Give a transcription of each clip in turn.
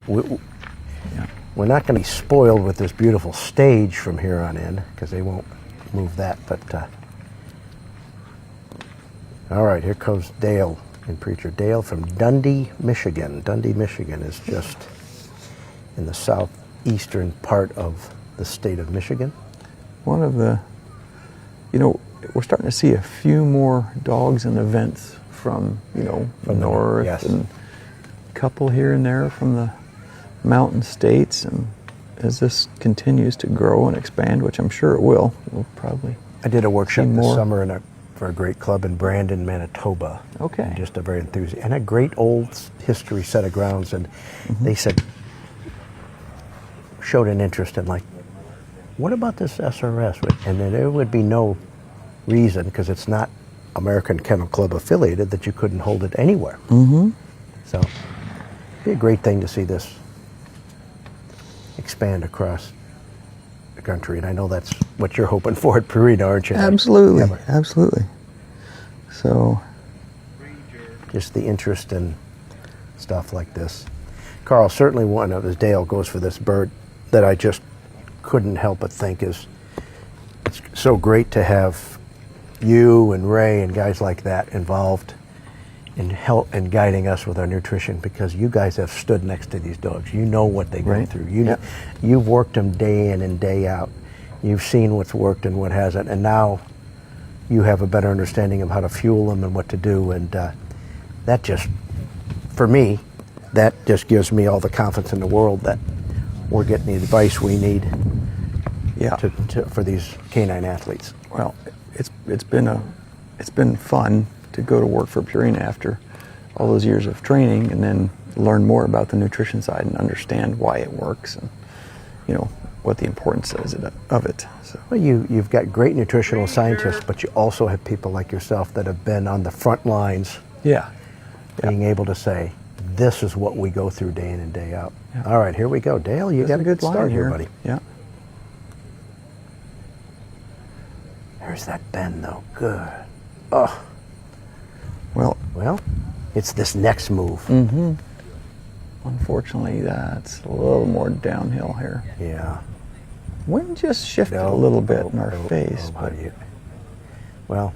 we're not going to be spoiled with this beautiful stage from here on in, because they won't move that. But all right, here comes Dale and Preacher. Dale from Dundee, Michigan. Dundee, Michigan is just in the southeastern part of the state of Michigan. One of the, we're starting to see a few more dogs and events from, from north, yes, and a couple here and there from the mountain states. And as this continues to grow and expand, which I'm sure it will, we'll probably I did a workshop see this more. summer for a great club in Brandon, Manitoba. Okay. And just a very enthusiastic, and a great old history set of grounds. And they showed an interest in, like, what about this SRS? And then there would be no reason, because it's not American Kennel Club affiliated, that you couldn't hold it anywhere. Mm-hmm. So it'd be a great thing to see this expand across the country. And I know that's what you're hoping for at Purina, aren't you? Absolutely, Yeah, absolutely. So just the interest in stuff like this. Carl, certainly one of his, Dale goes for this bird that I just couldn't help but think is, it's so great to have you and Ray and guys like that involved in help and guiding us with our nutrition, because you guys have stood next to these dogs. You know what they go through. You've worked them day in and day out. You've seen what's worked and what hasn't, and now you have a better understanding of how to fuel them and what to do. And that just, for me, that just gives me all the confidence in the world that we're getting the advice we need for these canine athletes. Well, it's been fun to go to work for Purina after all those years of training, and then learn more about the nutrition side and understand why it works, and what the importance is of it. So. Well, you've got great nutritional scientists, but you also have people like yourself that have been on the front lines. Being able to say, this is what we go through day in and day out. All right, here we go. Dale, you got a good start here, buddy. Yeah. There's that bend, though. Good. Oh. Well, it's this next move. Mm-hmm. Unfortunately, that's a little more downhill here. Yeah. Wind just shifted a little bit in our face. Well,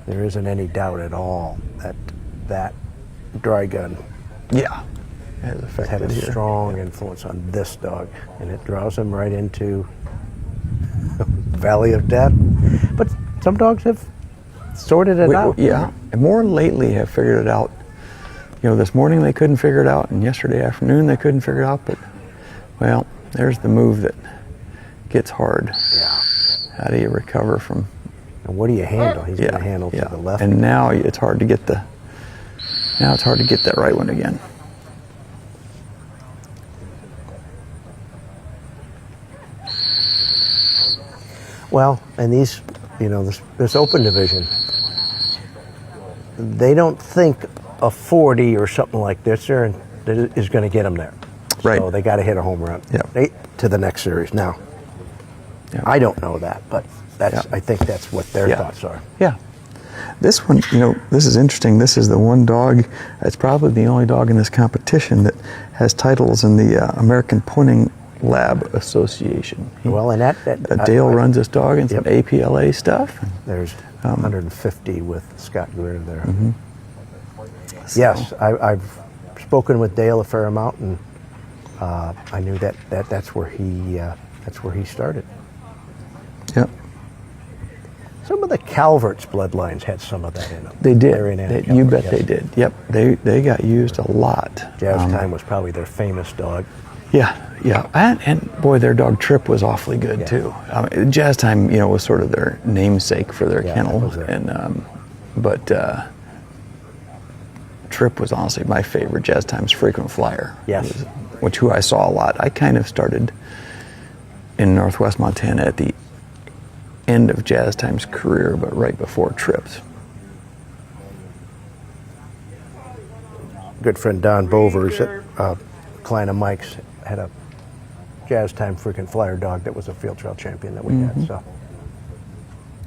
there isn't any doubt at all that dry gun has had a strong influence on this dog, and it draws him right into valley of death. But some dogs have sorted it out. Yeah, and more lately have figured it out. This morning they couldn't figure it out, and yesterday afternoon they couldn't figure it out, but, well, there's the move that gets hard. Yeah. How do you recover from... And what do you handle? He's going to handle to the left. And now it's hard to get that right one again. Well, and these, this open division, they don't think a 40 or something like this is going to get them there. Right. So they got to hit a home run. To the next series. Now, I don't know that, but I think that's what their thoughts are. Yeah. This one, this is interesting. This is the one dog, it's probably the only dog in this competition that has titles in the American Pointing Lab Association. Well, and that Dale runs this dog and some APLA stuff. There's 150 with Scott Greer there. Mm-hmm. So. Yes, I've spoken with Dale a fair amount, and I knew that's where he started. Yep. Some of the Calvert's bloodlines had some of that in them. They did. You bet they did. Yep. They got used a lot. Jazz Time was probably their famous dog. Yeah. And boy, their dog Trip was awfully good too. Jazz Time, was sort of their namesake for their kennel, and but Trip was honestly my favorite. Jazz Time's frequent flyer. Yes. Who I saw a lot. I kind of started in Northwest Montana at the end of Jazz Time's career, but right before Trip's. Good friend Don Bovers at client of Mike's had a Jazz Time freaking flyer dog that was a field trail champion that we had. So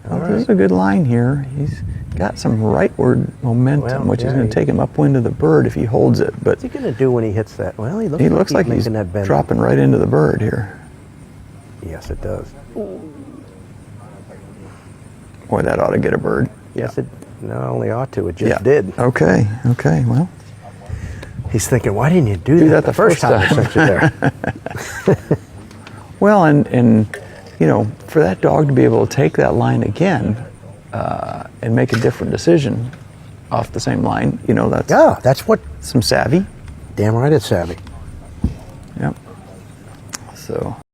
All This is right. a good line here. He's got some rightward momentum, Well, which is yeah, going he- to take him upwind of the bird if he holds it. But What's he going to do when he hits that? Well, he looks he like looks like he's making that bend. dropping right into the bird here. Yes, it does. Boy, that ought to get a bird. Yes, it not only ought to, it just did. Okay. Well, He's thinking, why didn't you do that the first time I first sent you there? well, and you know, for that dog to be able to take that line again and make a different decision off the same line, you know, that's Yeah, that's what. some savvy. Damn right, it's savvy. Yep. So.